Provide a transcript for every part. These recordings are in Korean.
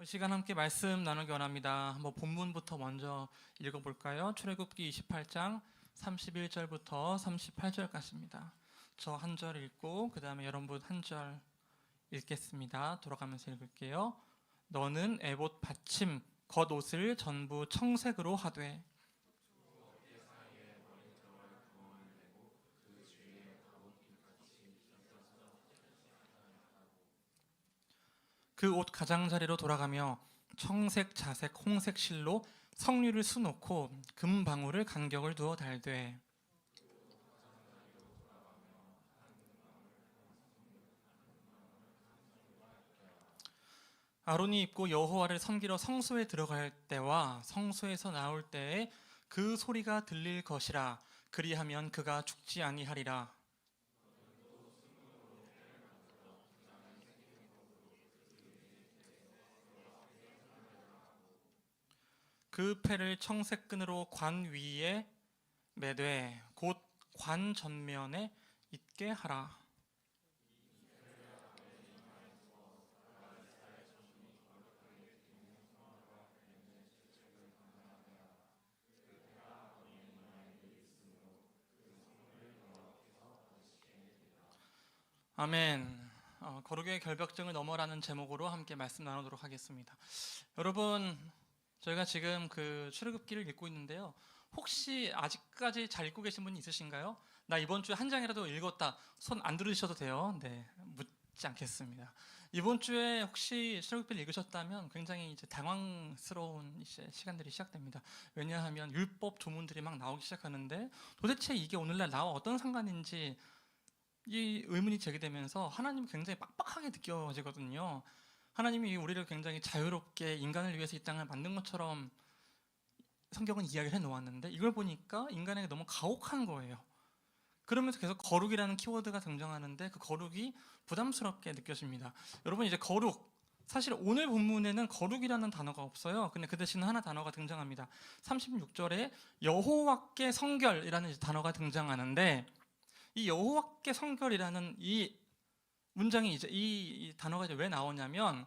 이 시간 함께 말씀 나누기 원합니다. 한번 본문부터 먼저 읽어볼까요? 출애굽기 28장 31절부터 38절까지입니다. 저 한 절 읽고 그 다음에 여러분 한 절 읽겠습니다. 돌아가면서 읽을게요. 너는 에봇 받침 겉옷을 전부 청색으로 하되 그 옷 가장자리로 돌아가며 청색, 자색, 홍색 실로 석류를 수놓고 금방울을 간격을 두어 달되 아론이 입고 여호와를 섬기러 성소에 들어갈 때와 성소에서 나올 때에 그 소리가 들릴 것이라. 그리하면 그가 죽지 아니하리라. 그 패를 청색 끈으로 관 위에 매되 곧 관 전면에 있게 하라. 아멘. 거룩의 결벽증을 넘어라는 제목으로 함께 말씀 나누도록 하겠습니다. 여러분, 저희가 지금 그 출애굽기를 읽고 있는데요. 혹시 아직까지 잘 읽고 계신 분이 있으신가요? 나 이번 주에 한 장이라도 읽었다. 손 안 들으셔도 돼요. 네, 묻지 않겠습니다. 이번 주에 혹시 출애굽기를 읽으셨다면 굉장히 이제 당황스러운 이제 시간들이 시작됩니다. 왜냐하면 율법 조문들이 막 나오기 시작하는데 도대체 이게 오늘날 나와 어떤 상관인지 이 의문이 제기되면서 하나님이 굉장히 빡빡하게 느껴지거든요. 하나님이 우리를 굉장히 자유롭게 인간을 위해서 이 땅을 만든 것처럼 성경은 이야기를 해놓았는데 이걸 보니까 인간에게 너무 가혹한 거예요. 그러면서 계속 거룩이라는 키워드가 등장하는데 그 거룩이 부담스럽게 느껴집니다. 여러분, 이제 거룩, 사실 오늘 본문에는 거룩이라는 단어가 없어요. 근데 그 대신 하나 단어가 등장합니다. 36절에 여호와께 성결이라는 단어가 등장하는데 이 여호와께 성결이라는 이 문장이 이제 이 단어가 이제 왜 나오냐면,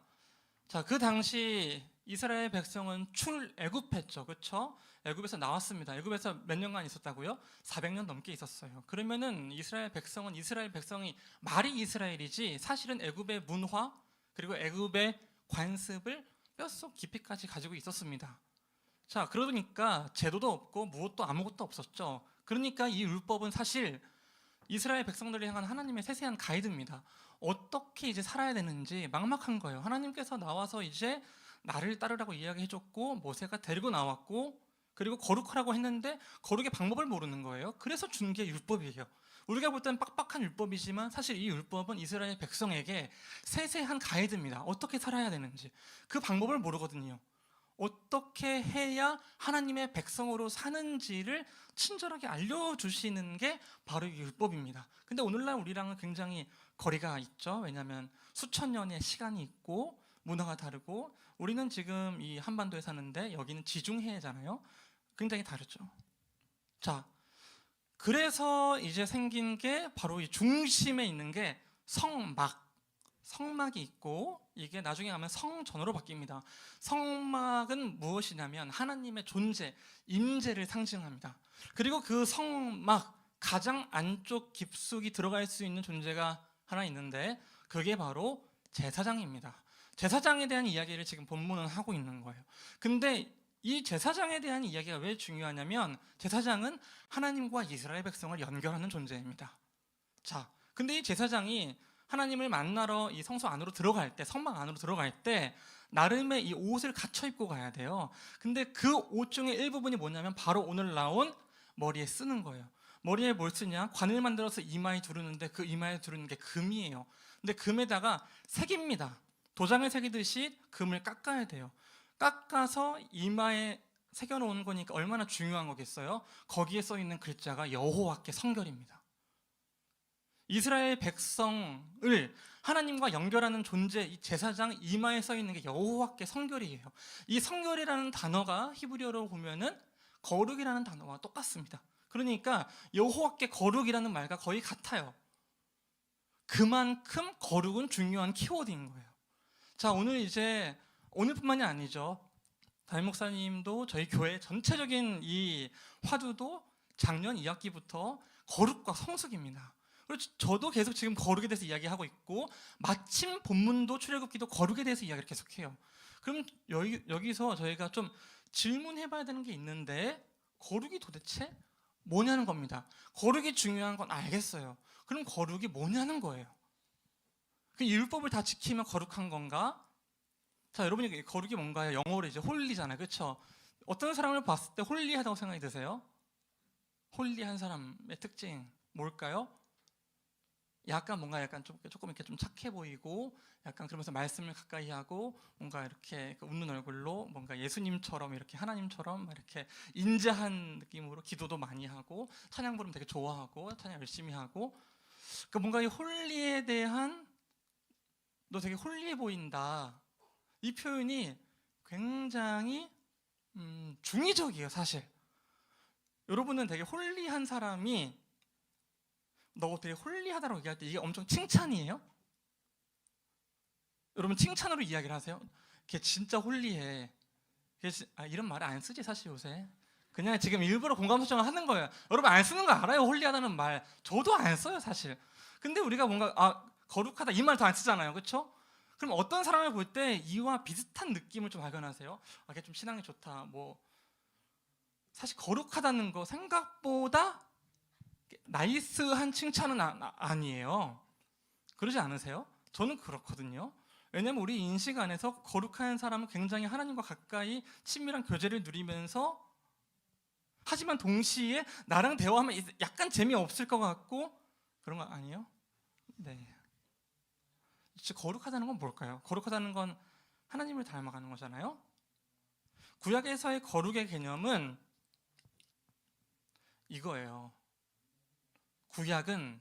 자, 그 당시 이스라엘 백성은 출애굽했죠, 그렇죠? 애굽에서 나왔습니다. 애굽에서 몇 년간 있었다고요? 400년 넘게 있었어요. 그러면은 이스라엘 백성이 말이 이스라엘이지 사실은 애굽의 문화 그리고 애굽의 관습을 뼛속 깊이까지 가지고 있었습니다. 자, 그러니까 제도도 없고 무엇도 아무것도 없었죠. 그러니까 이 율법은 사실 이스라엘 백성들을 향한 하나님의 세세한 가이드입니다. 어떻게 이제 살아야 되는지 막막한 거예요. 하나님께서 나와서 이제 나를 따르라고 이야기해줬고 모세가 데리고 나왔고 그리고 거룩하라고 했는데 거룩의 방법을 모르는 거예요. 그래서 준 게 율법이에요. 우리가 볼 때는 빡빡한 율법이지만 사실 이 율법은 이스라엘 백성에게 세세한 가이드입니다. 어떻게 살아야 되는지 그 방법을 모르거든요. 어떻게 해야 하나님의 백성으로 사는지를 친절하게 알려주시는 게 바로 이 율법입니다. 근데 오늘날 우리랑은 굉장히 거리가 있죠. 왜냐하면 수천 년의 시간이 있고 문화가 다르고 우리는 지금 이 한반도에 사는데 여기는 지중해잖아요. 굉장히 다르죠. 자, 그래서 이제 생긴 게 바로 이 중심에 있는 게 성막이 있고 이게 나중에 가면 성전으로 바뀝니다. 성막은 무엇이냐면 하나님의 존재, 임재를 상징합니다. 그리고 그 성막 가장 안쪽 깊숙이 들어갈 수 있는 존재가 하나 있는데 그게 바로 제사장입니다. 제사장에 대한 이야기를 지금 본문은 하고 있는 거예요. 근데 이 제사장에 대한 이야기가 왜 중요하냐면 제사장은 하나님과 이스라엘 백성을 연결하는 존재입니다. 자, 근데 이 제사장이 하나님을 만나러 이 성소 안으로 들어갈 때, 성막 안으로 들어갈 때 나름의 이 옷을 갖춰 입고 가야 돼요. 근데 그 옷 중에 일부분이 뭐냐면 바로 오늘 나온 머리에 쓰는 거예요. 머리에 뭘 쓰냐? 관을 만들어서 이마에 두르는데 그 이마에 두르는 게 금이에요. 근데 금에다가 새깁니다. 도장을 새기듯이 금을 깎아야 돼요. 깎아서 이마에 새겨놓은 거니까 얼마나 중요한 거겠어요? 거기에 써 있는 글자가 여호와께 성결입니다. 이스라엘 백성을 하나님과 연결하는 존재, 이 제사장 이마에 써 있는 게 여호와께 성결이에요. 이 성결이라는 단어가 히브리어로 보면은 거룩이라는 단어와 똑같습니다. 그러니까 여호와께 거룩이라는 말과 거의 같아요. 그만큼 거룩은 중요한 키워드인 거예요. 자, 오늘 이제 오늘뿐만이 아니죠. 담임 목사님도 저희 교회 전체적인 이 화두도 작년 2학기부터 거룩과 성숙입니다. 그리고 저도 계속 지금 거룩에 대해서 이야기하고 있고, 마침 본문도 출애굽기도 거룩에 대해서 이야기를 계속해요. 그럼 여기서 저희가 좀 질문해봐야 되는 게 있는데, 거룩이 도대체 뭐냐는 겁니다. 거룩이 중요한 건 알겠어요. 그럼 거룩이 뭐냐는 거예요. 그 율법을 다 지키면 거룩한 건가? 자, 여러분이 거룩이 뭔가요? 영어로 이제 홀리잖아요, 그렇죠? 어떤 사람을 봤을 때 홀리하다고 생각이 드세요? 홀리한 사람의 특징 뭘까요? 약간 뭔가 약간 조금 이렇게 좀 착해 보이고, 약간 그러면서 말씀을 가까이 하고, 뭔가 이렇게 웃는 얼굴로 뭔가 예수님처럼, 이렇게 하나님처럼 이렇게 인자한 느낌으로 기도도 많이 하고, 찬양 부르면 되게 좋아하고, 찬양 열심히 하고, 그러니까 뭔가 이 홀리에 대한, 너 되게 홀리해 보인다, 이 표현이 굉장히 중의적이에요, 사실. 여러분은 되게 홀리한 사람이 너 되게 홀리하다고 얘기할 때 이게 엄청 칭찬이에요? 여러분 칭찬으로 이야기를 하세요? 걔 진짜 홀리해. 이런 말 안 쓰지 사실 요새. 그냥 지금 일부러 공감 설정을 하는 거예요. 여러분 안 쓰는 거 알아요? 홀리하다는 말. 저도 안 써요 사실. 근데 우리가 뭔가 거룩하다 이 말 더 안 쓰잖아요, 그렇죠? 그럼 어떤 사람을 볼 때 이와 비슷한 느낌을 좀 발견하세요? 걔 좀 신앙이 좋다. 뭐 사실 거룩하다는 거 생각보다 나이스한 칭찬은 아니에요. 그러지 않으세요? 저는 그렇거든요. 왜냐하면 우리 인식 안에서 거룩한 사람은 굉장히 하나님과 가까이 친밀한 교제를 누리면서, 하지만 동시에 나랑 대화하면 약간 재미없을 것 같고, 그런 거 아니에요? 네. 거룩하다는 건 뭘까요? 거룩하다는 건 하나님을 닮아가는 거잖아요. 구약에서의 거룩의 개념은 이거예요. 구약은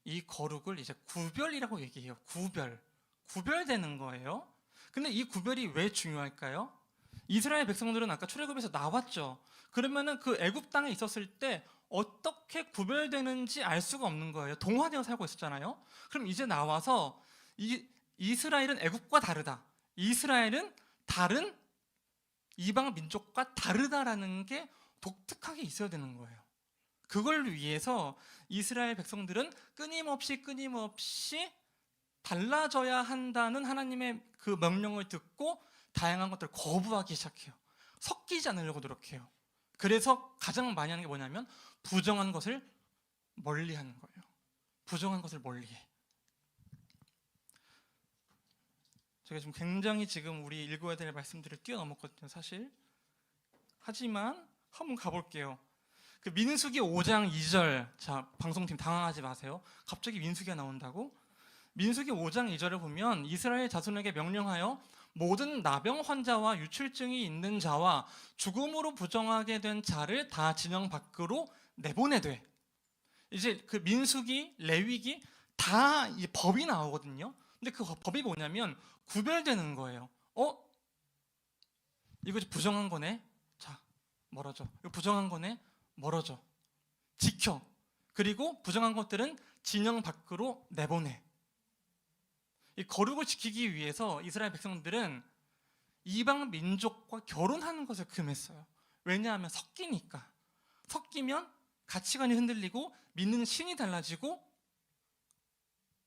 이 거룩을 이제 구별이라고 얘기해요. 구별되는 거예요. 근데 이 구별이 왜 중요할까요? 이스라엘 백성들은 아까 출애굽에서 나왔죠. 그러면은 그 애굽 땅에 있었을 때 어떻게 구별되는지 알 수가 없는 거예요. 동화되어 살고 있었잖아요. 그럼 이제 나와서 이스라엘은 애굽과 다르다, 이스라엘은 다른 이방 민족과 다르다라는 게 독특하게 있어야 되는 거예요. 그걸 위해서 이스라엘 백성들은 끊임없이 달라져야 한다는 하나님의 그 명령을 듣고 다양한 것들을 거부하기 시작해요. 섞이지 않으려고 노력해요. 그래서 가장 많이 하는 게 뭐냐면 부정한 것을 멀리하는 거예요. 부정한 것을 멀리해. 제가 지금 굉장히 지금 우리 읽어야 될 말씀들을 뛰어넘었거든요, 사실. 하지만 한번 가볼게요. 그 민수기 5장 2절, 자 방송팀 당황하지 마세요. 갑자기 민수기가 나온다고? 민수기 5장 2절을 보면 이스라엘 자손에게 명령하여 모든 나병 환자와 유출증이 있는 자와 죽음으로 부정하게 된 자를 다 진영 밖으로 내보내되. 이제 그 민수기, 레위기 다 이 법이 나오거든요. 근데 그 법이 뭐냐면 구별되는 거예요. 이거 부정한 거네. 자, 멀어져. 이거 부정한 거네. 멀어져. 지켜. 그리고 부정한 것들은 진영 밖으로 내보내. 이 거룩을 지키기 위해서 이스라엘 백성들은 이방 민족과 결혼하는 것을 금했어요. 왜냐하면 섞이니까. 섞이면 가치관이 흔들리고 믿는 신이 달라지고,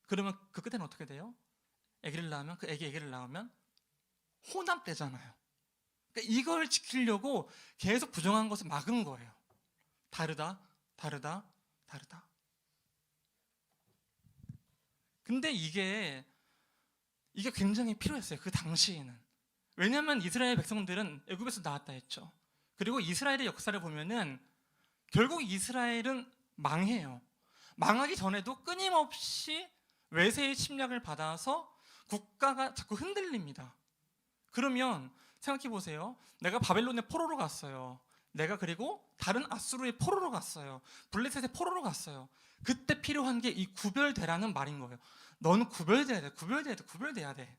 그러면 그 끝에는 어떻게 돼요? 아기를 낳으면, 그 아기를 낳으면 혼합되잖아요. 그러니까 이걸 지키려고 계속 부정한 것을 막은 거예요. 다르다. 근데 이게 굉장히 필요했어요, 그 당시에는. 왜냐하면 이스라엘 백성들은 애굽에서 나왔다 했죠. 그리고 이스라엘의 역사를 보면은 결국 이스라엘은 망해요. 망하기 전에도 끊임없이 외세의 침략을 받아서 국가가 자꾸 흔들립니다. 그러면 생각해 보세요. 내가 바벨론의 포로로 갔어요. 내가 그리고 다른 아수르의 포로로 갔어요. 블레셋의 포로로 갔어요. 그때 필요한 게 이 구별되라는 말인 거예요. 너는 구별돼야 돼.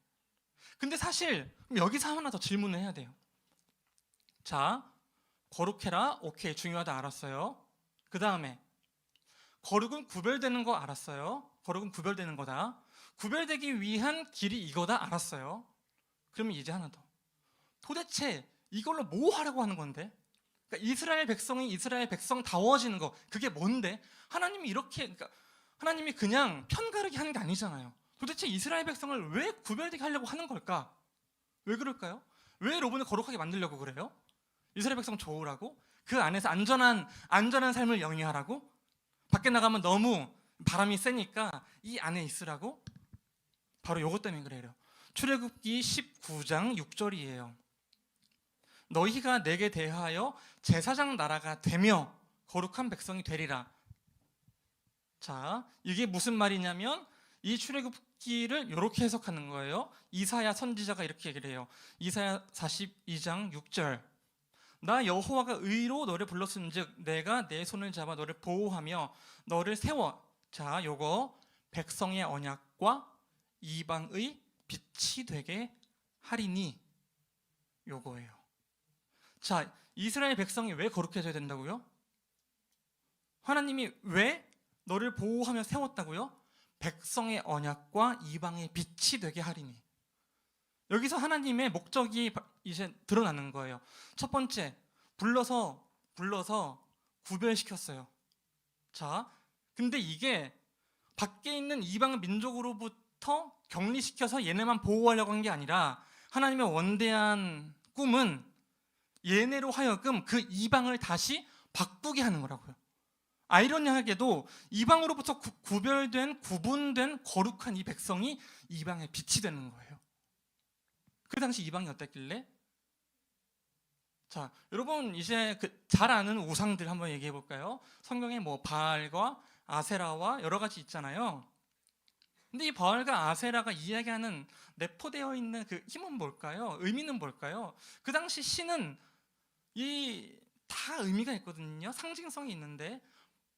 근데 사실 여기서 하나 더 질문을 해야 돼요. 자, 거룩해라. 오케이, 중요하다, 알았어요. 그 다음에 거룩은 구별되는 거 알았어요. 거룩은 구별되는 거다. 구별되기 위한 길이 이거다, 알았어요. 그러면 이제 하나 더. 도대체 이걸로 뭐 하려고 하는 건데? 그러니까 이스라엘 백성이 이스라엘 백성다워지는 거, 그게 뭔데? 하나님이 이렇게, 그러니까 하나님이 그냥 편가르기 하는 게 아니잖아요. 도대체 이스라엘 백성을 왜 구별되게 하려고 하는 걸까? 왜 그럴까요? 왜 여러분을 거룩하게 만들려고 그래요? 이스라엘 백성 좋으라고? 그 안에서 안전한 삶을 영위하라고? 밖에 나가면 너무 바람이 세니까 이 안에 있으라고? 바로 요것 때문에 그래요. 출애굽기 19장 6절이에요. 너희가 내게 대하여 제사장 나라가 되며 거룩한 백성이 되리라. 자, 이게 무슨 말이냐면 이 출애굽기를 이렇게 해석하는 거예요. 이사야 선지자가 이렇게 얘기를 해요. 이사야 42장 6절. 나 여호와가 의로 너를 불렀은즉 내가 내 손을 잡아 너를 보호하며 너를 세워. 자, 요거 백성의 언약과 이방의 빛이 되게 하리니, 요거예요. 자, 이스라엘 백성이 왜 거룩해져야 된다고요? 하나님이 왜 너를 보호하며 세웠다고요? 백성의 언약과 이방의 빛이 되게 하리니. 여기서 하나님의 목적이 이제 드러나는 거예요. 첫 번째, 불러서 구별시켰어요. 자, 근데 이게 밖에 있는 이방 민족으로부터 격리시켜서 얘네만 보호하려고 한 게 아니라 하나님의 원대한 꿈은 얘네로 하여금 그 이방을 다시 바꾸게 하는 거라고요. 아이러니하게도 이방으로부터 구별된, 구분된 거룩한 이 백성이 이방의 빛이 되는 거예요. 그 당시 이방이 어땠길래? 자, 여러분 이제 잘 아는 우상들 한번 얘기해 볼까요? 성경에 뭐 바알과 아세라와 여러 가지 있잖아요. 근데 이 바알과 아세라가 이야기하는 내포되어 있는 그 힘은 뭘까요? 의미는 뭘까요? 그 당시 신은 이 다 의미가 있거든요. 상징성이 있는데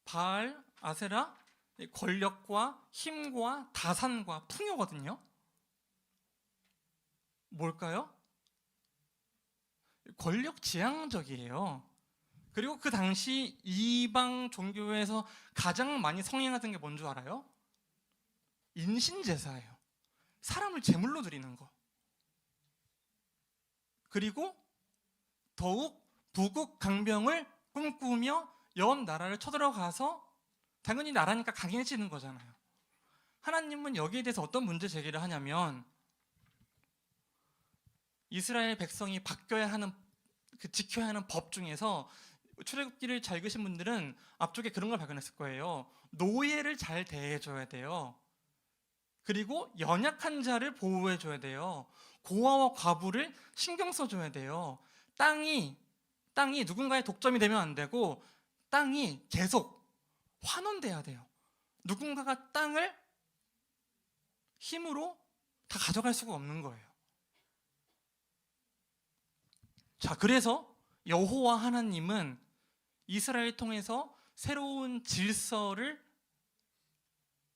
바알, 아세라, 권력과 힘과 다산과 풍요거든요. 뭘까요? 권력지향적이에요. 그리고 그 당시 이방 종교에서 가장 많이 성행하던 게 뭔 줄 알아요? 인신제사예요. 사람을 제물로 드리는 거. 그리고 더욱 부국 강병을 꿈꾸며 옆 나라를 쳐들어가서 당연히 나라니까 강해지는 거잖아요. 하나님은 여기에 대해서 어떤 문제 제기를 하냐면 이스라엘 백성이 바뀌어야 하는, 지켜야 하는 법 중에서 출애굽기를 잘 읽으신 분들은 앞쪽에 그런 걸 발견했을 거예요. 노예를 잘 대해줘야 돼요. 그리고 연약한 자를 보호해줘야 돼요. 고아와 과부를 신경 써줘야 돼요. 땅이 누군가의 독점이 되면 안 되고 땅이 계속 환원돼야 돼요. 누군가가 땅을 힘으로 다 가져갈 수가 없는 거예요. 자, 그래서 여호와 하나님은 이스라엘 통해서 새로운 질서를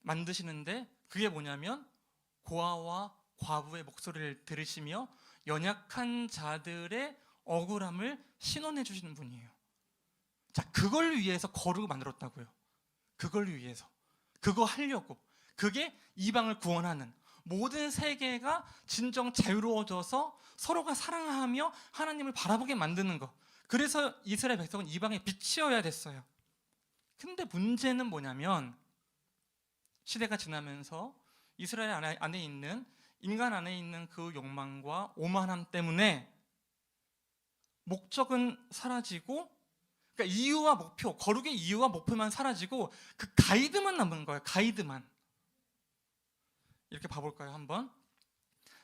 만드시는데 그게 뭐냐면 고아와 과부의 목소리를 들으시며 연약한 자들의 억울함을 신원해 주시는 분이에요. 자, 그걸 위해서 거룩을 만들었다고요. 그걸 위해서. 그거 하려고. 그게 이방을 구원하는, 모든 세계가 진정 자유로워져서 서로가 사랑하며 하나님을 바라보게 만드는 것. 그래서 이스라엘 백성은 이방의 빛이어야 됐어요. 근데 문제는 뭐냐면 시대가 지나면서 이스라엘 안에 있는, 인간 안에 있는 그 욕망과 오만함 때문에 목적은 사라지고, 그러니까 이유와 목표, 거룩의 이유와 목표만 사라지고 그 가이드만 남은 거예요. 가이드만. 이렇게 봐볼까요, 한번?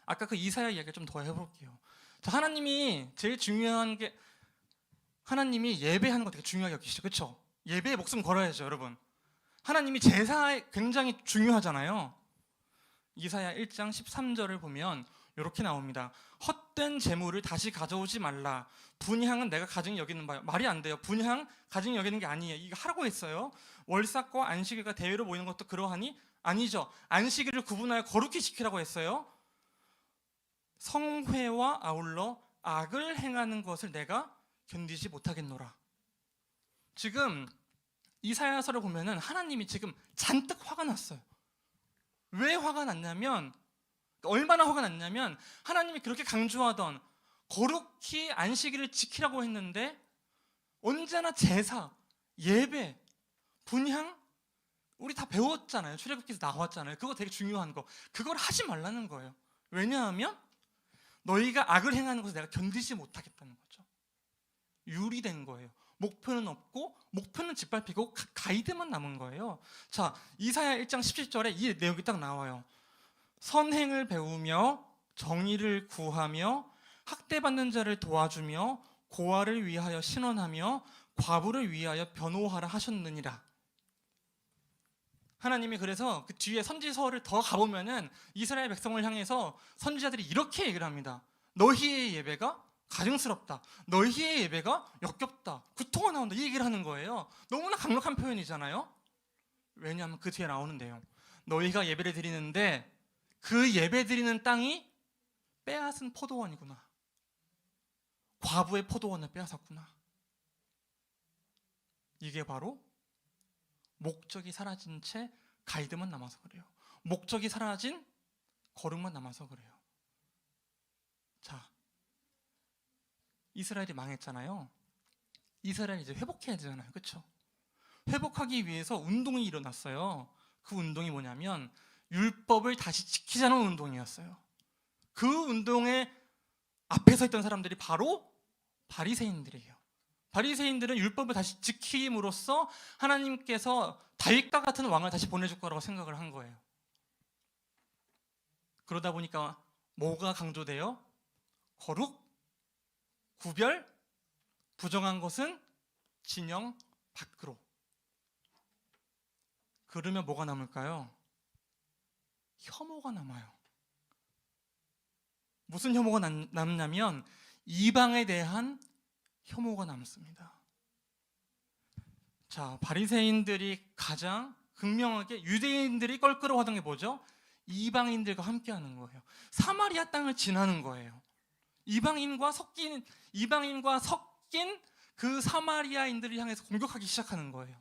아까 그 이사야 이야기 좀 더 해볼게요. 자, 하나님이 제일 중요한 게, 하나님이 예배하는 거 되게 중요하게 여기시죠, 그렇죠? 예배에 목숨 걸어야죠, 여러분. 하나님이 제사에 굉장히 중요하잖아요. 이사야 1장 13절을 보면 이렇게 나옵니다. 헛된 재물을 다시 가져오지 말라. 분향은 내가 가증히 여기는 바요. 말이 안 돼요. 분향 가증히 여기는 게 아니에요. 이거 하라고 했어요. 월삭과 안식일과 대회로 모이는 것도 그러하니? 아니죠. 안식일을 구분하여 거룩히 지키라고 했어요. 성회와 아울러 악을 행하는 것을 내가 견디지 못하겠노라. 지금 이사야서를 보면은 하나님이 지금 잔뜩 화가 났어요. 왜 화가 났냐면, 얼마나 화가 났냐면 하나님이 그렇게 강조하던 거룩히 안식일을 지키라고 했는데 언제나 제사, 예배, 분향 우리 다 배웠잖아요. 출애굽기에서 나왔잖아요. 그거 되게 중요한 거. 그걸 하지 말라는 거예요. 왜냐하면 너희가 악을 행하는 것을 내가 견디지 못하겠다는 거죠. 유리된 거예요. 목표는 없고 목표는 짓밟히고 가이드만 남은 거예요. 자, 이사야 1장 17절에 이 내용이 딱 나와요. 선행을 배우며 정의를 구하며 학대받는 자를 도와주며 고아를 위하여 신원하며 과부를 위하여 변호하라 하셨느니라. 하나님이 그래서 그 뒤에 선지서를 더 가보면은 이스라엘 백성을 향해서 선지자들이 이렇게 얘기를 합니다. 너희의 예배가 가증스럽다. 너희의 예배가 역겹다. 구토가 나온다. 이 얘기를 하는 거예요. 너무나 강력한 표현이잖아요. 왜냐하면 그 뒤에 나오는데요. 너희가 예배를 드리는데 그 예배 드리는 땅이 빼앗은 포도원이구나. 과부의 포도원을 빼앗았구나. 이게 바로 목적이 사라진 채 가이드만 남아서 그래요. 목적이 사라진 거룩만 남아서 그래요. 자, 이스라엘이 망했잖아요. 이스라엘이 이제 회복해야 되잖아요. 그렇죠? 회복하기 위해서 운동이 일어났어요. 그 운동이 뭐냐면 율법을 다시 지키자는 운동이었어요. 그 운동에 앞에 서 있던 사람들이 바로 바리새인들이에요. 바리새인들은 율법을 다시 지킴으로써 하나님께서 다윗과 같은 왕을 다시 보내줄 거라고 생각을 한 거예요. 그러다 보니까 뭐가 강조돼요? 거룩, 구별, 부정한 것은 진영 밖으로. 그러면 뭐가 남을까요? 혐오가 남아요. 무슨 혐오가 남냐면 이방에 대한 혐오가 남습니다. 자, 바리새인들이 가장 극명하게 유대인들이 껄끄러워하던 게 뭐죠? 이방인들과 함께하는 거예요. 사마리아 땅을 지나는 거예요. 이방인과 섞인 그 사마리아인들을 향해서 공격하기 시작하는 거예요.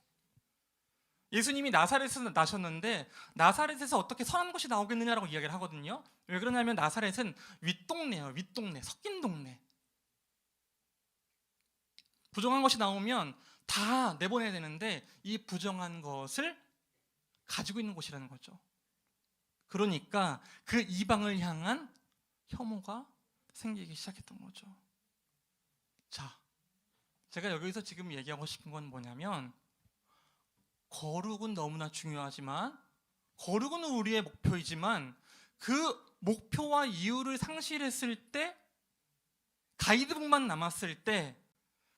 예수님이 나사렛에서 나셨는데 나사렛에서 어떻게 선한 것이 나오겠느냐라고 이야기를 하거든요. 왜 그러냐면 나사렛은 윗동네예요. 윗동네, 섞인 동네. 부정한 것이 나오면 다 내보내야 되는데 이 부정한 것을 가지고 있는 곳이라는 거죠. 그러니까 그 이방을 향한 혐오가 생기기 시작했던 거죠. 자, 제가 여기서 지금 얘기하고 싶은 건 뭐냐면 거룩은 너무나 중요하지만 거룩은 우리의 목표이지만 그 목표와 이유를 상실했을 때 가이드북만 남았을 때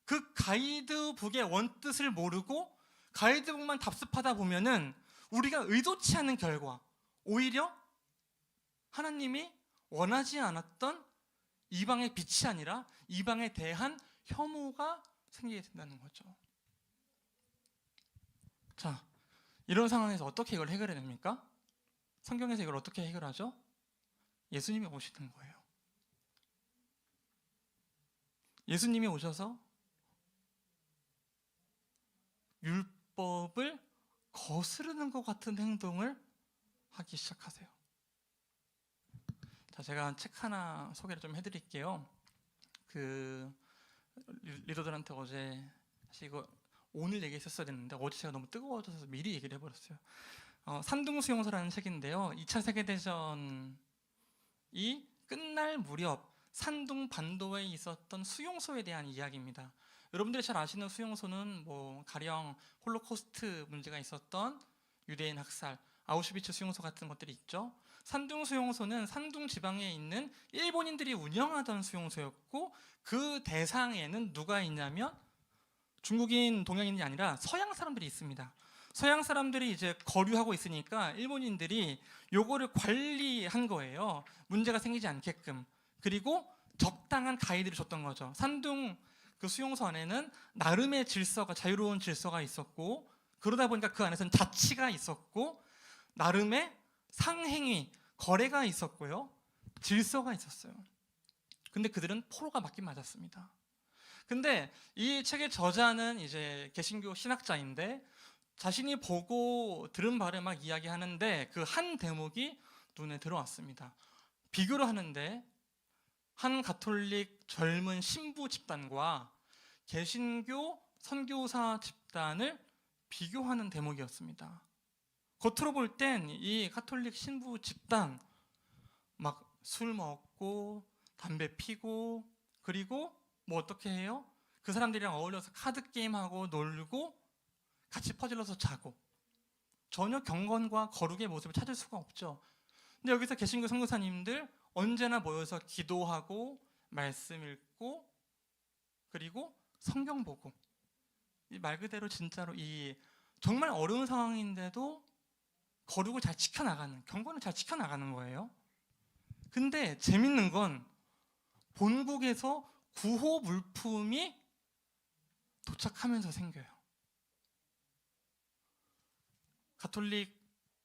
그 가이드북의 원뜻을 모르고 가이드북만 답습하다 보면은 우리가 의도치 않은 결과 오히려 하나님이 원하지 않았던 이방의 빛이 아니라 이방에 대한 혐오가 생기게 된다는 거죠. 자, 이런 상황에서 어떻게 이걸 해결해야 됩니까? 성경에서 이걸 어떻게 해결하죠? 예수님이 오시는 거예요. 예수님이 오셔서 율법을 거스르는 것 같은 행동을 하기 시작하세요. 자, 제가 책 하나 소개를 좀 해드릴게요. 그 리더들한테 어제 사실 이거 오늘 얘기했었어야 됐는데 어제 제가 너무 뜨거워져서 미리 얘기를 해버렸어요. 산둥수용소라는 책인데요. 2차 세계대전이 끝날 무렵 산둥 반도에 있었던 수용소에 대한 이야기입니다. 여러분들이 잘 아시는 수용소는 뭐 가령 홀로코스트 문제가 있었던 유대인 학살, 아우슈비츠 수용소 같은 것들이 있죠. 산둥 수용소는 산둥 지방에 있는 일본인들이 운영하던 수용소였고 그 대상에는 누가 있냐면 중국인, 동양인이 아니라 서양 사람들이 있습니다. 서양 사람들이 이제 거류하고 있으니까 일본인들이 요거를 관리한 거예요. 문제가 생기지 않게끔. 그리고 적당한 가이드를 줬던 거죠. 산둥 그 수용소 안에는 나름의 질서가, 자유로운 질서가 있었고 그러다 보니까 그 안에서는 자치가 있었고 나름의 상행위, 거래가 있었고요. 질서가 있었어요. 근데 그들은 포로가 맞긴 맞았습니다. 근데 이 책의 저자는 이제 개신교 신학자인데 자신이 보고 들은 바를 막 이야기하는데 그 한 대목이 눈에 들어왔습니다. 비교를 하는데 한 가톨릭 젊은 신부 집단과 개신교 선교사 집단을 비교하는 대목이었습니다. 겉으로 볼 땐 이 가톨릭 신부 집단 막 술 먹고 담배 피고 그리고 뭐 어떻게 해요? 그 사람들이랑 어울려서 카드 게임하고 놀고 같이 퍼질러서 자고 전혀 경건과 거룩의 모습을 찾을 수가 없죠. 근데 여기서 개신교 선교사님들 언제나 모여서 기도하고 말씀 읽고 그리고 성경 보고 이 말 그대로 진짜로 이 정말 어려운 상황인데도 거룩을 잘 지켜나가는, 경건을 잘 지켜나가는 거예요. 근데 재밌는 건 본국에서 구호 물품이 도착하면서 생겨요. 가톨릭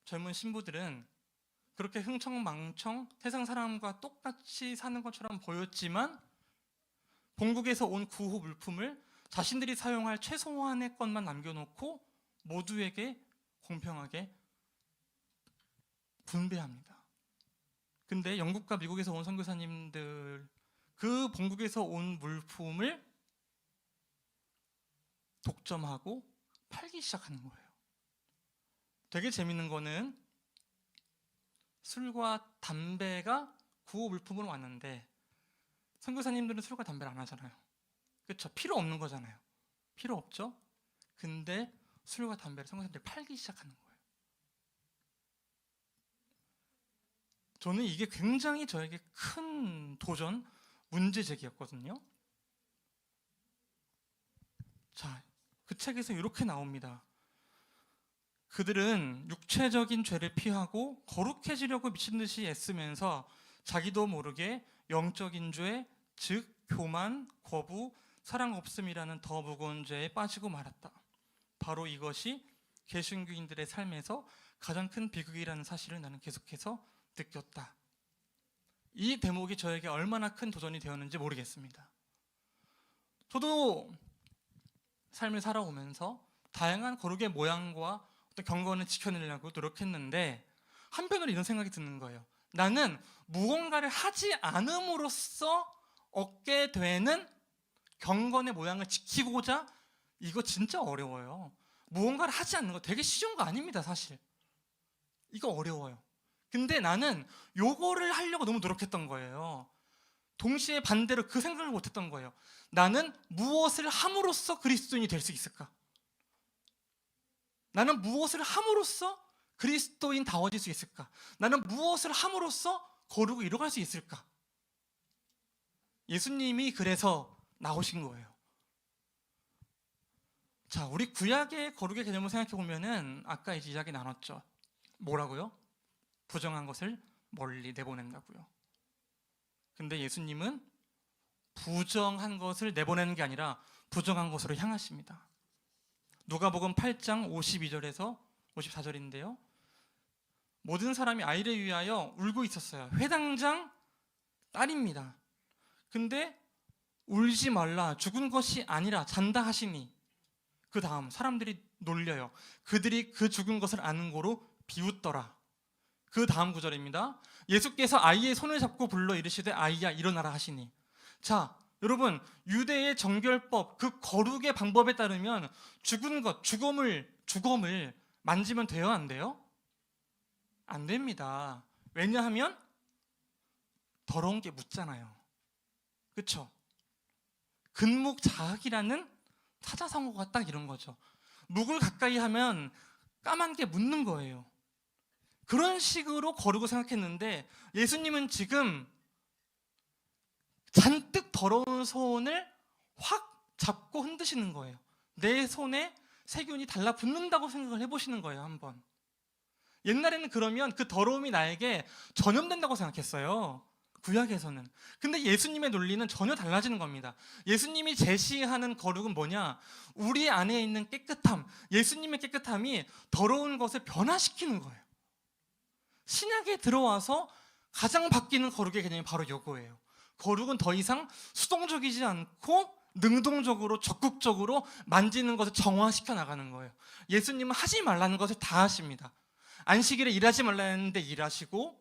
젊은 신부들은 그렇게 흥청망청 세상 사람과 똑같이 사는 것처럼 보였지만 본국에서 온 구호 물품을 자신들이 사용할 최소한의 것만 남겨놓고 모두에게 공평하게 분배합니다. 근데 영국과 미국에서 온 선교사님들 그 본국에서 온 물품을 독점하고 팔기 시작하는 거예요. 되게 재밌는 거는 술과 담배가 구호 물품으로 왔는데 선교사님들은 술과 담배를 안 하잖아요. 그렇죠? 필요 없는 거잖아요. 필요 없죠? 근데 술과 담배를 선교사님들이 팔기 시작하는 거예요. 저는 이게 굉장히 저에게 큰 도전, 문제 제기였거든요. 자, 그 책에서 이렇게 나옵니다. 그들은 육체적인 죄를 피하고 거룩해지려고 미친 듯이 애쓰면서 자기도 모르게 영적인 죄, 즉 교만, 거부, 사랑 없음이라는 더 무거운 죄에 빠지고 말았다. 바로 이것이 개신교인들의 삶에서 가장 큰 비극이라는 사실을 나는 계속해서 느꼈다. 이 대목이 저에게 얼마나 큰 도전이 되었는지 모르겠습니다. 저도 삶을 살아오면서 다양한 거룩의 모양과 어떤 경건을 지켜내려고 노력했는데 한편으로 이런 생각이 드는 거예요. 나는 무언가를 하지 않음으로써 얻게 되는 경건의 모양을 지키고자 이거 진짜 어려워요. 무언가를 하지 않는 거 되게 쉬운 거 아닙니다, 사실. 이거 어려워요. 근데 나는 요거를 하려고 너무 노력했던 거예요. 동시에 반대로 그 생각을 못했던 거예요. 나는 무엇을 함으로써 그리스도인이 될 수 있을까? 나는 무엇을 함으로써 그리스도인다워질 수 있을까? 나는 무엇을 함으로써 거룩을 이뤄갈 수 있을까? 예수님이 그래서 나오신 거예요. 자, 우리 구약의 거룩의 개념을 생각해 보면은 아까 이제 이야기 나눴죠. 뭐라고요? 부정한 것을 멀리 내보낸다고요. 근데 예수님은 부정한 것을 내보내는 게 아니라 부정한 것으로 향하십니다. 누가복음 8장 52절에서 54절인데요. 모든 사람이 아이를 위하여 울고 있었어요. 회당장 딸입니다. 근데 울지 말라, 죽은 것이 아니라 잔다 하시니 그 다음 사람들이 놀려요. 그들이 그 죽은 것을 아는 고로 비웃더라. 그 다음 구절입니다. 예수께서 아이의 손을 잡고 불러 이르시되 아이야 일어나라 하시니. 자, 여러분, 유대의 정결법, 그 거룩의 방법에 따르면 죽은 것, 죽음을 만지면 돼요, 안 돼요? 안 됩니다. 왜냐하면 더러운 게 묻잖아요. 그렇죠? 근묵자학이라는 사자성어가 딱 이런 거죠. 묵을 가까이 하면 까만 게 묻는 거예요. 그런 식으로 거룩을 생각했는데 예수님은 지금 잔뜩 더러운 손을 확 잡고 흔드시는 거예요. 내 손에 세균이 달라붙는다고 생각을 해보시는 거예요, 한번. 옛날에는 그러면 그 더러움이 나에게 전염된다고 생각했어요, 구약에서는. 근데 예수님의 논리는 전혀 달라지는 겁니다. 예수님이 제시하는 거룩은 뭐냐? 우리 안에 있는 깨끗함, 예수님의 깨끗함이 더러운 것을 변화시키는 거예요. 신약에 들어와서 가장 바뀌는 거룩의 개념이 바로 이거예요. 거룩은 더 이상 수동적이지 않고 능동적으로 적극적으로 만지는 것을 정화시켜 나가는 거예요. 예수님은 하지 말라는 것을 다 하십니다. 안식일에 일하지 말라 했는데 일하시고,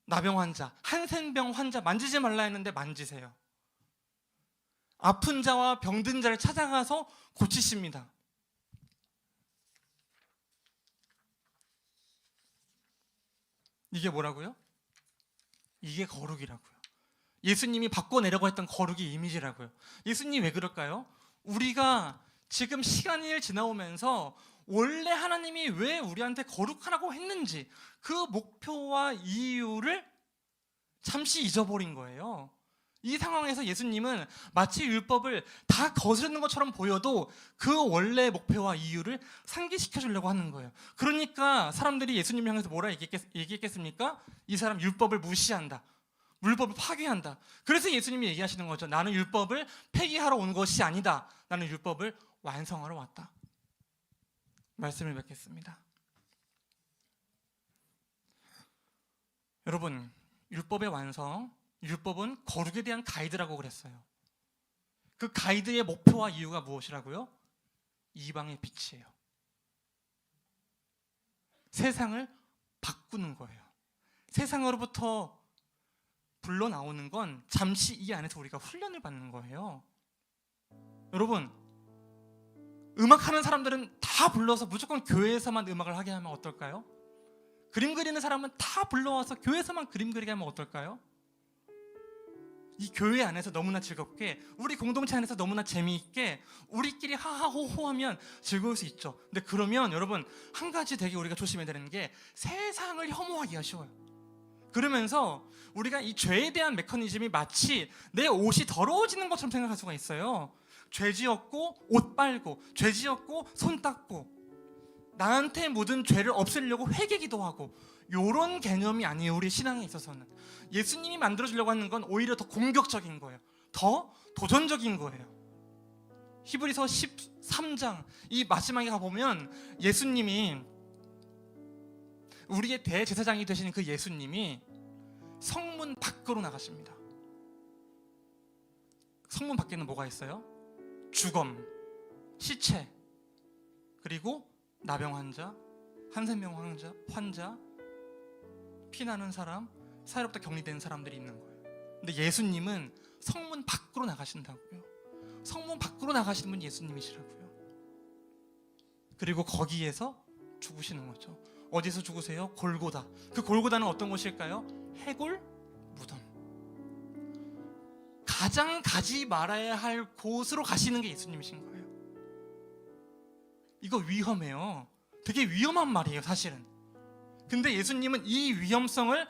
나병 환자, 한센병 환자 만지지 말라 했는데 만지세요. 아픈 자와 병든 자를 찾아가서 고치십니다. 이게 뭐라고요? 이게 거룩이라고요. 예수님이 바꿔내려고 했던 거룩의 이미지라고요. 예수님 왜 그럴까요? 우리가 지금 시간이 지나오면서 원래 하나님이 왜 우리한테 거룩하라고 했는지 그 목표와 이유를 잠시 잊어버린 거예요. 이 상황에서 예수님은 마치 율법을 다 거스르는 것처럼 보여도 그 원래 목표와 이유를 상기시켜 주려고 하는 거예요. 그러니까 사람들이 예수님을 향해서 뭐라 얘기했겠습니까? 이 사람 율법을 무시한다, 율법을 파괴한다. 그래서 예수님이 얘기하시는 거죠. 나는 율법을 폐기하러 온 것이 아니다, 나는 율법을 완성하러 왔다. 말씀을 맺겠습니다. 여러분, 율법의 완성, 율법은 거룩에 대한 가이드라고 그랬어요. 그 가이드의 목표와 이유가 무엇이라고요? 이방의 빛이에요. 세상을 바꾸는 거예요. 세상으로부터 불러 나오는 건 잠시 이 안에서 우리가 훈련을 받는 거예요. 여러분, 음악하는 사람들은 다 불러서 무조건 교회에서만 음악을 하게 하면 어떨까요? 그림 그리는 사람은 다 불러와서 교회에서만 그림 그리게 하면 어떨까요? 이 교회 안에서 너무나 즐겁게, 우리 공동체 안에서 너무나 재미있게 우리끼리 하하호호 하면 즐거울 수 있죠. 근데 그러면 여러분, 한 가지 되게 우리가 조심해야 되는 게 세상을 혐오하기가 쉬워요. 그러면서 우리가 이 죄에 대한 메커니즘이 마치 내 옷이 더러워지는 것처럼 생각할 수가 있어요. 죄 지었고 옷 빨고, 죄 지었고 손 닦고, 나한테 묻은 죄를 없애려고 회개기도 하고, 이런 개념이 아니에요. 우리 신앙에 있어서는 예수님이 만들어주려고 하는 건 오히려 더 공격적인 거예요. 더 도전적인 거예요. 히브리서 13장 이 마지막에 가보면 예수님이, 우리의 대제사장이 되시는 그 예수님이 성문 밖으로 나가십니다. 성문 밖에는 뭐가 있어요? 주검, 시체, 그리고 나병 환자, 한센병 환자, 피나는 사람, 사회로부터 격리된 사람들이 있는 거예요. 근데 예수님은 성문 밖으로 나가신다고요. 성문 밖으로 나가시는 분 예수님이시라고요. 그리고 거기에서 죽으시는 거죠. 어디서 죽으세요? 골고다. 그 골고다는 어떤 곳일까요? 해골 무덤. 가장 가지 말아야 할 곳으로 가시는 게 예수님이신 거예요. 이거 위험해요. 되게 위험한 말이에요, 사실은. 근데 예수님은 이 위험성을,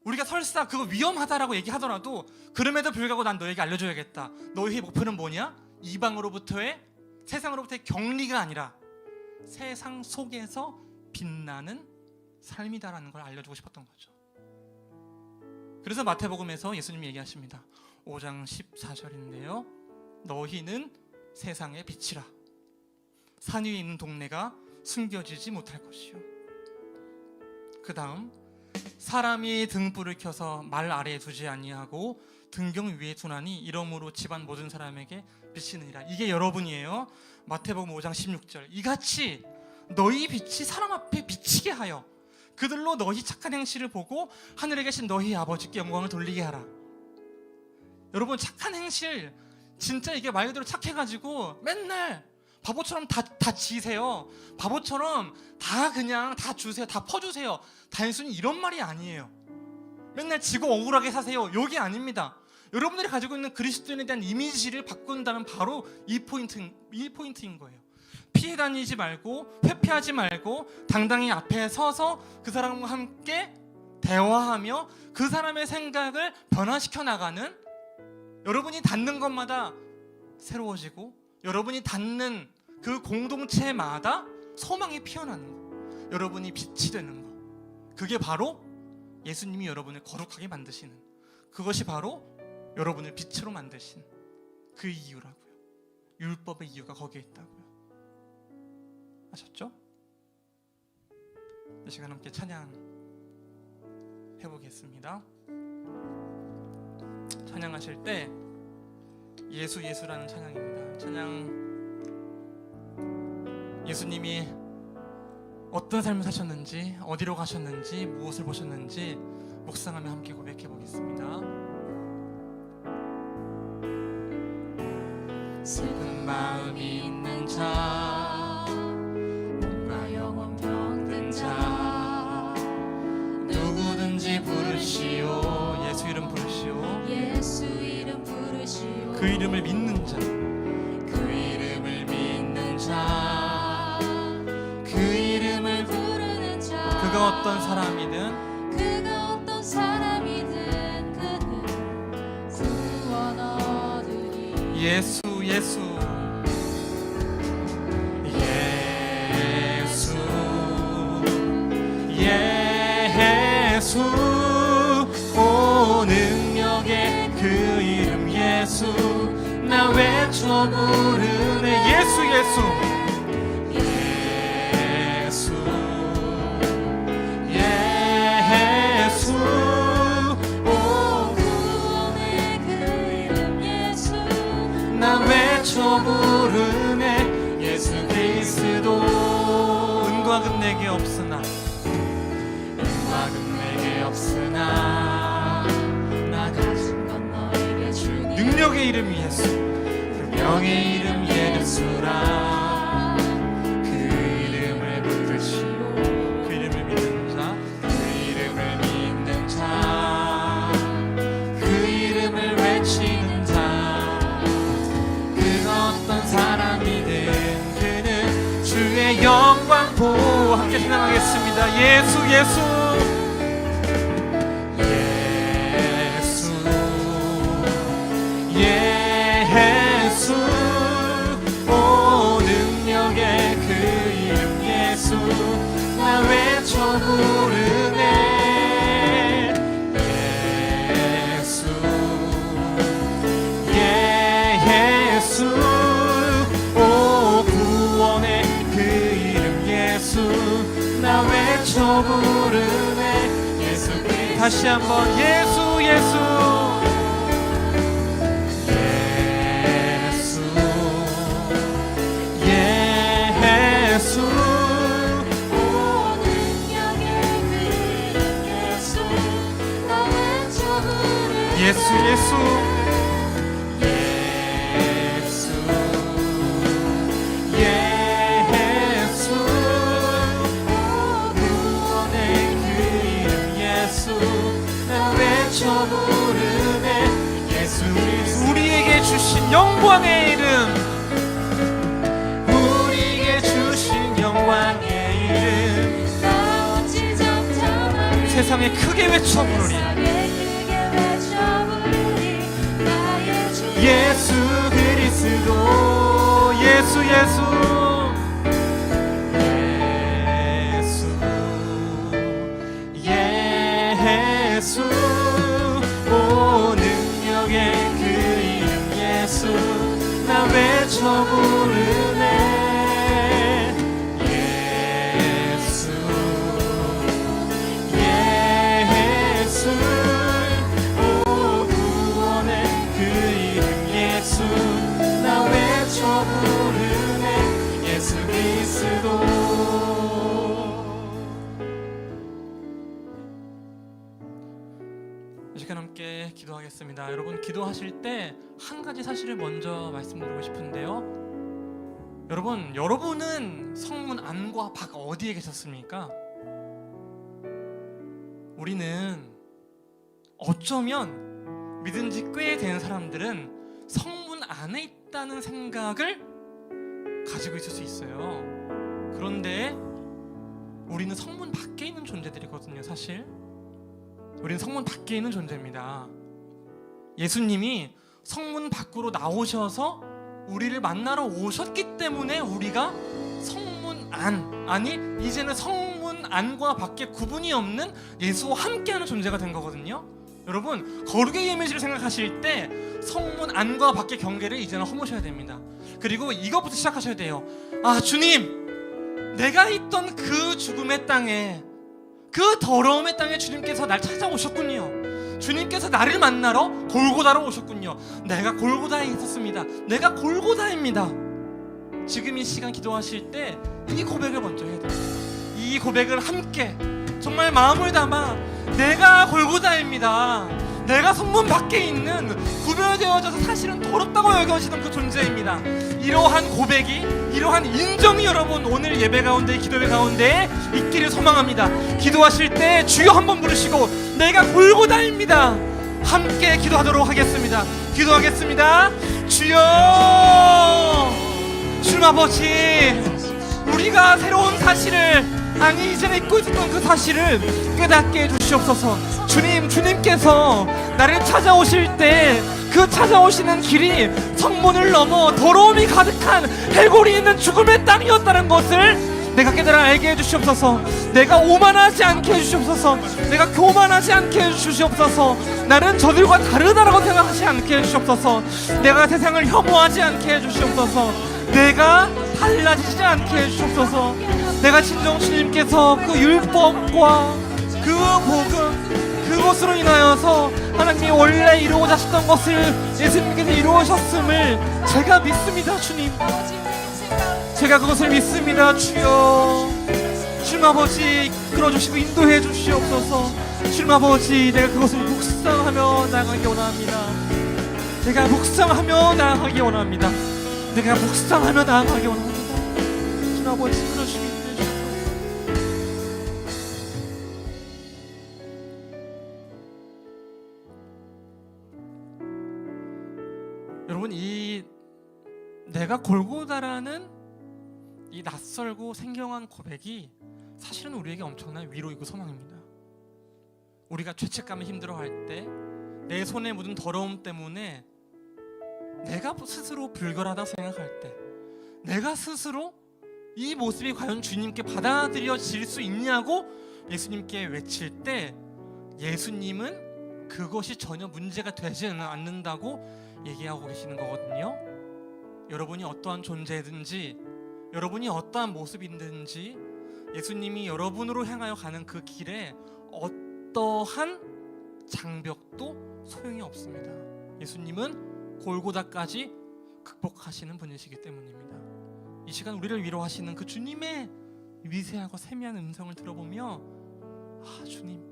우리가 설사 그거 위험하다라고 얘기하더라도 그럼에도 불구하고 난 너에게 알려줘야겠다. 너의 목표는 뭐냐? 이방으로부터의, 세상으로부터의 격리가 아니라 세상 속에서 빛나는 삶이다라는 걸 알려주고 싶었던 거죠. 그래서 마태복음에서 예수님이 얘기하십니다. 5장 14절인데요. 너희는 세상의 빛이라. 산 위에 있는 동네가 숨겨지지 못할 것이요. 그 다음, 사람이 등불을 켜서 말 아래에 두지 아니하고 등경 위에 두나니 이러므로 집안 모든 사람에게 비치느니라. 이게 여러분이에요. 마태복음 5장 16절. 이같이 너희 빛이 사람 앞에 비치게 하여 그들로 너희 착한 행실을 보고 하늘에 계신 너희 아버지께 영광을 돌리게 하라. 여러분, 착한 행실, 진짜 이게 말 그대로 착해가지고 맨날 바보처럼 다 지세요. 바보처럼 그냥 다 주세요. 다 퍼주세요. 단순히 이런 말이 아니에요. 맨날 지고 억울하게 사세요. 여기 아닙니다. 여러분들이 가지고 있는 그리스도인에 대한 이미지를 바꾼다면 바로 이 포인트인 거예요. 피해 다니지 말고, 회피하지 말고 당당히 앞에 서서 그 사람과 함께 대화하며 그 사람의 생각을 변화시켜 나가는, 여러분이 닿는 것마다 새로워지고 여러분이 닿는 그 공동체마다 소망이 피어나는 거, 여러분이 빛이 되는 거, 그게 바로 예수님이 여러분을 거룩하게 만드시는, 그것이 바로 여러분을 빛으로 만드신 그 이유라고요. 율법의 이유가 거기에 있다고요. 아셨죠? 이 시간 함께 찬양 해보겠습니다. 찬양하실 때 예수라는 찬양입니다. 찬양, 예수님이 어떤 삶을 사셨는지, 어디로 가셨는지, 무엇을 보셨는지 묵상하며 함께 고백해 보겠습니다. 슬픈 마음이 있는 자, 몸과 영혼 병든 자, 누구든지 부르시오. 예수 이름 부르시오. 예수 이름 부르시오. 그 이름을 믿는 자, 그 이름을 믿는 자, 그 이름을 부르는 자, 그가 어떤 사람이든 그가 어떤 사람이든 그는 구원 얻으리. 예수 예수 예수 예수 오 능력의 그 이름 예수 나 외쳐 부르네. 예수 예수 예수 예수 오 구원의 그 이름 예수 나 외쳐 부르네. 예수 그리스도 은과 금 내게 없으나 은과 금 내게 없으나 나 가진 건 너에게 주니 능력의 이름 예수 그 명의 이름 예수라. 그 이름을 부르시오. 그 이름을 믿는 자, 그 이름을 믿는 자, 그 이름을 외치는 자, 그가 어떤 사람이든 그는 주의 영광 보호. 함께 찬양하겠습니다. 예수 예수 예수 오 능력의 그 이름 예수 나 외쳐 부르네. 예수 예수 오 구원의 그 이름 예수 나 외쳐 부르네. 예수 다시 한번 예수 예수 예수 오 능력의 그 이름 예수 나 외쳐 부르네. 예수 예수 예수 오 구원의 그 이름 예수 나 외쳐 부르네. 예수 우리에게 주신 영광의 이름, 영광의 이름 나온 지정탐하리. 세상에 크게 외쳐 부르리. 예수 그리스도 예수 예수 예수 오 능력의 그 이름 예수 나 외쳐 부르네. 나 외쳐 부르네. 예수 그리스도. 이 시간 함께 기도하겠습니다. 여러분 기도하실 때 한 가지 사실을 먼저 말씀드리고 싶은데요. 여러분은 성문 안과 밖 어디에 계셨습니까? 우리는 어쩌면 믿은 지 꽤 된 사람들은 성문 안에 있다는 생각을 가지고 있을 수 있어요. 그런데 우리는 성문 밖에 있는 존재들이거든요. 사실 우리는 성문 밖에 있는 존재입니다. 예수님이 성문 밖으로 나오셔서 우리를 만나러 오셨기 때문에 우리가 성문 안, 아니 이제는 성문 안과 밖에 구분이 없는 예수와 함께하는 존재가 된 거거든요. 여러분 거룩의 예배를 생각하실 때 성문 안과 밖의 경계를 이제는 허무셔야 됩니다. 그리고 이것부터 시작하셔야 돼요. 아 주님, 내가 있던 그 죽음의 땅에, 그 더러움의 땅에 주님께서 날 찾아오셨군요. 주님께서 나를 만나러 골고다로 오셨군요. 내가 골고다에 있었습니다. 내가 골고다입니다. 지금 이 시간 기도하실 때 이 고백을 먼저 해야 돼요. 이 고백을 함께 정말 마음을 담아 내가 골고다입니다. 내가 성문 밖에 있는 구별되어져서 사실은 더럽다고 여겨지던 그 존재입니다. 이러한 고백이, 이러한 인정이 여러분 오늘 예배 가운데, 기도회 가운데 있기를 소망합니다. 기도하실 때 주여 한번 부르시고 내가 골고다입니다. 함께 기도하도록 하겠습니다. 기도하겠습니다. 주여, 주님 아버지, 우리가 새로운 사실을, 아니 이전에 잊고 있었던 그 사실을 깨닫게 해주시옵소서. 주님께서 나를 찾아오실 때 그 찾아오시는 길이 성문을 넘어 더러움이 가득한 해골이 있는 죽음의 땅이었다는 것을 내가 깨달아 알게 해주시옵소서. 내가 오만하지 않게 해주시옵소서. 내가 교만하지 않게 해주시옵소서. 나는 저들과 다르다라고 생각하지 않게 해주시옵소서. 내가 세상을 혐오하지 않게 해주시옵소서. 내가 달라지지 않게 해주시옵소서. 내가 진정 주님께서 그 율법과 그 복음, 그것으로 인하여서 하나님이 원래 이루고자 하셨던 것을 예수님께서 이루으셨음을 제가 믿습니다. 주님, 제가 그것을 믿습니다. 주여, 주님 아버지 이끌어주시고 인도해 주시옵소서. 주님 아버지, 내가 그것을 묵상하며 나아가기 원합니다. 내가 묵상하며 나아가기 원합니다. 내가 묵상하며 나아가기 원합니다. 주님 아버지 이끌어주시고 인도해 주시옵소서. 여러분, 이 내가 골고다라는 이 낯설고 생경한 고백이 사실은 우리에게 엄청난 위로이고 소망입니다. 우리가 죄책감에 힘들어할 때, 내 손에 묻은 더러움 때문에 내가 스스로 불결하다 생각할 때, 내가 스스로 이 모습이 과연 주님께 받아들여질 수 있냐고 예수님께 외칠 때, 예수님은 그것이 전혀 문제가 되지 않는다고 얘기하고 계시는 거거든요. 여러분이 어떠한 존재든지, 여러분이 어떠한 모습이든지, 예수님이 여러분으로 향하여 가는 그 길에 어떠한 장벽도 소용이 없습니다. 예수님은 골고다까지 극복하시는 분이시기 때문입니다. 이 시간 우리를 위로하시는 그 주님의 미세하고 세미한 음성을 들어보며, 아, 주님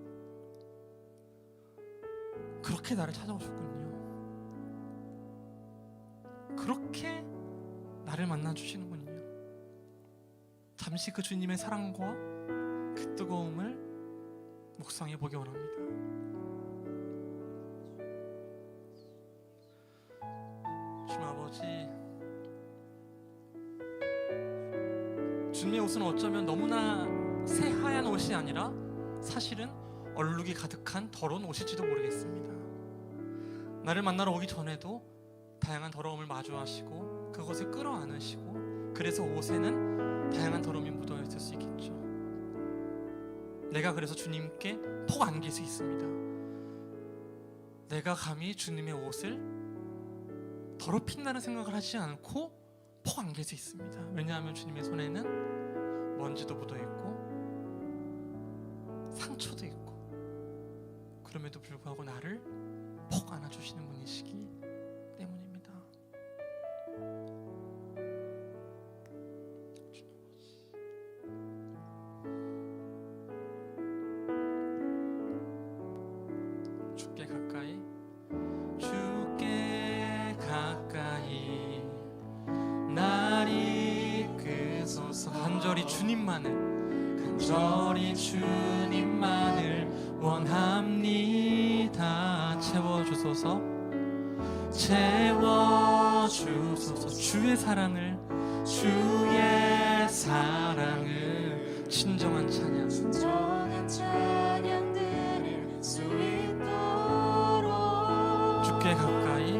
그렇게 나를 찾아오셨군요. 그렇게 나를 만나주시는군요. 잠시 그 주님의 사랑과 그 뜨거움을 묵상해 보기 원합니다. 주님 아버지, 주님의 옷은 어쩌면 너무나 새하얀 옷이 아니라 사실은 얼룩이 가득한 더러운 옷일지도 모르겠습니다. 나를 만나러 오기 전에도 다양한 더러움을 마주하시고 그것을 끌어안으시고, 그래서 옷에는 다양한 더러움이 묻어 있을 수 있겠죠. 내가 그래서 주님께 폭 안길 수 있습니다. 내가 감히 주님의 옷을 더럽힌다는 생각을 하지 않고 폭 안길 수 있습니다. 왜냐하면 주님의 손에는 먼지도 묻어 있고 상처도 있고, 그럼에도 불구하고 나를 폭 안아주시는 분이시기 때문입니다. 주께 가까이, 주께 가까이 날 이끄소서. 간절히 주님만을, 간절히 주님만을 원합니다. 채워주소서, 채워주소서. 주의 사랑을, 주의 사랑을, 진정한 찬양, 진정한 찬양 드릴 수 있도록 주께 가까이,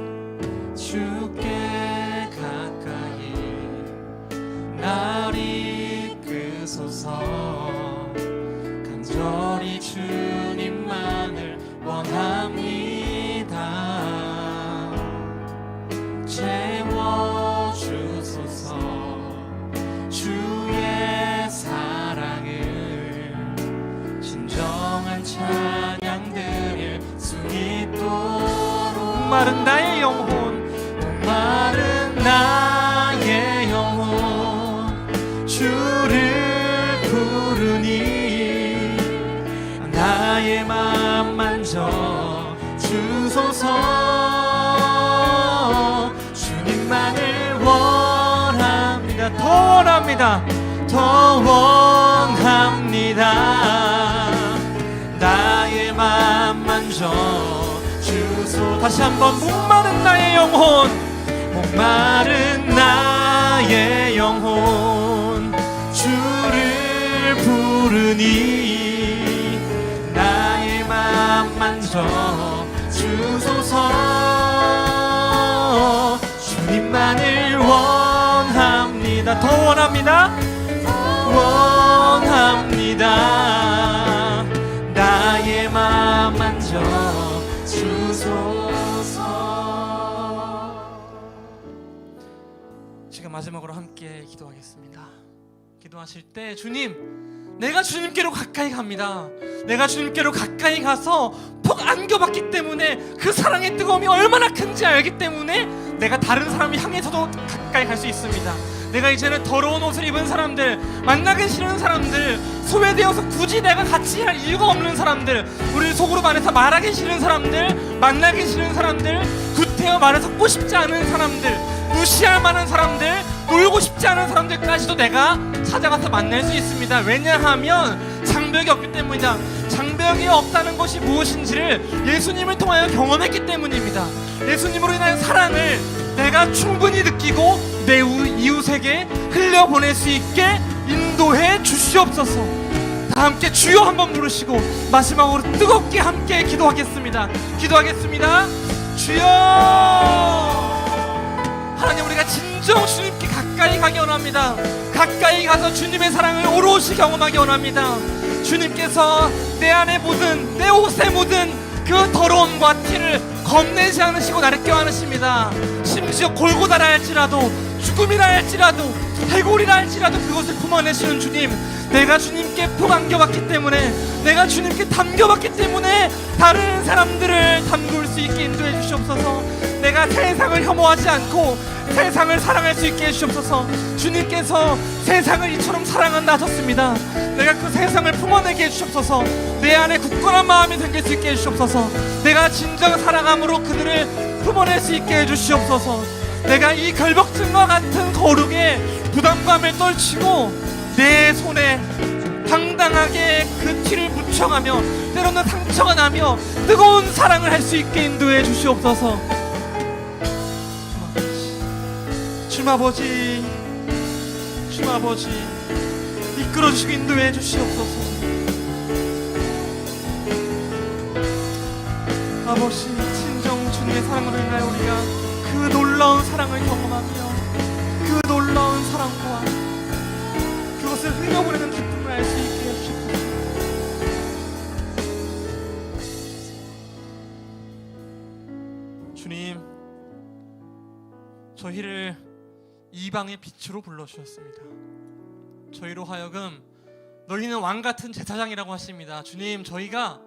주께 가까이 날 이끄소서. 간절히 주님만을 원합니다. 채워주소서. 주의 사랑을, 진정한 찬양 드릴 수 있도록. 목마른 나의 영혼, 목마른 나의 영혼, 주를 부르니 나의 마음 원합니다. 더 원합니다. 나의 맘 만져 주소. 다시 한번 목마른 나의 영혼, 목마른 나의 영혼 주를 부르니 나의 맘 만져 주소서. 주님만을 원합니다. 더 원합니다. 원합니다. 나의 맘 만져 주소서. 지금 마지막으로 함께 기도하겠습니다. 기도하실 때 주님, 내가 주님께로 가까이 갑니다. 내가 주님께로 가까이 가서 푹 안겨봤기 때문에 그 사랑의 뜨거움이 얼마나 큰지 알기 때문에 내가 다른 사람을 향해서도 가까이 갈 수 있습니다. 내가 이제는 더러운 옷을 입은 사람들, 만나기 싫은 사람들, 소외되어서 굳이 내가 같이 할 이유가 없는 사람들, 우리 속으로 말해서 말하기 싫은 사람들, 만나기 싫은 사람들, 구태여 말해서 고 싶지 않은 사람들, 무시할 만한 사람들, 놀고 싶지 않은 사람들까지도 내가 찾아가서 만날 수 있습니다. 왜냐하면 장벽이 없기 때문이다. 장벽이 없다는 것이 무엇인지를 예수님을 통하여 경험했기 때문입니다. 예수님으로 인한 사랑을 내가 충분히 느끼고 내 이웃에게 흘려보낼 수 있게 인도해 주시옵소서. 다 함께 주여 한번 부르시고 마지막으로 뜨겁게 함께 기도하겠습니다. 기도하겠습니다. 주여. 하나님, 우리가 진정 주님께 가까이 가기 원합니다. 가까이 가서 주님의 사랑을 오롯이 경험하기 원합니다. 주님께서 내 안에 묻은, 내 옷에 묻은 그 더러움과 티를 겁내지 않으시고 나를 껴안으십니다. 심지어 골고다라 할지라도, 죽음이라 할지라도, 해골이라 할지라도 그것을 품어내시는 주님, 내가 주님께 푹 안겨봤기 때문에, 내가 주님께 담겨봤기 때문에 다른 사람들을 담글 수 있게 인도해 주시옵소서. 내가 세상을 혐오하지 않고 세상을 사랑할 수 있게 해주시옵소서. 주님께서 세상을 이처럼 사랑한다 하셨습니다. 내가 그 세상을 품어내게 해주시옵소서. 내 안에 굳건한 마음이 생길 수 있게 해주시옵소서. 내가 진정 사랑함으로 그들을 품어낼 수 있게 해주시옵소서. 내가 이 결벽증과 같은 거룩에 부담감을 떨치고 내 손에 당당하게 그 티를 묻혀가며 때로는 상처가 나며 뜨거운 사랑을 할 수 있게 인도해 주시옵소서. 주님 아버지, 주님 아버지, 이끌어주시고 인도해 주시옵소서. 아버지, 진정 주님의 사랑으로 인하여 우리가 그 놀라운 사랑을 경험하며 그 놀라운 사랑과 그것을 흘려보내는 기쁨을 알 수 있게 해주시옵소서. 주님, 저희를 이방의 빛으로 불러주셨습니다. 저희로 하여금 너희는 왕같은 제사장이라고 하십니다. 주님, 저희가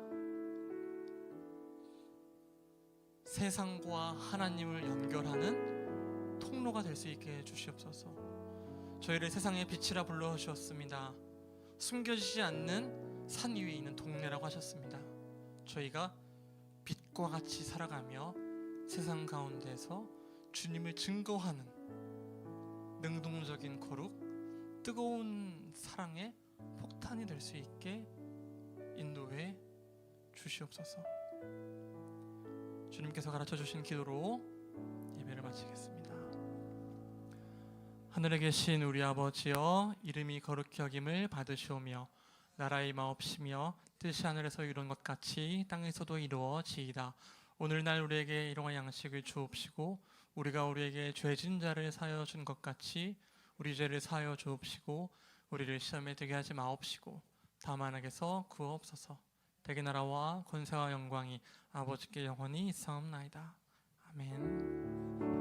세상과 하나님을 연결하는 통로가 될 수 있게 해주시옵소서. 저희를 세상의 빛이라 불러주셨습니다. 숨겨지지 않는 산 위에 있는 동네라고 하셨습니다. 저희가 빛과 같이 살아가며 세상 가운데서 주님을 증거하는 능동적인 거룩, 뜨거운 사랑의 폭탄이 될 수 있게 인도해 주시옵소서. 주님께서 가르쳐주신 기도로 예배를 마치겠습니다. 하늘에 계신 우리 아버지여, 이름이 거룩히 여김을 받으시오며 나라의 마옵시며 뜻이 하늘에서 이룬 것 같이 땅에서도 이루어지이다. 오늘날 우리에게 일용할 양식을 주옵시고 우리가 우리에게 죄진 자를 사하여 준 것 같이 우리 죄를 사하여 주옵시고 우리를 시험에 들게 하지 마옵시고 다만 악에서 구하옵소서. 대개 나라와 권세와 영광이 아버지께 영원히 있사옵나이다. 아멘.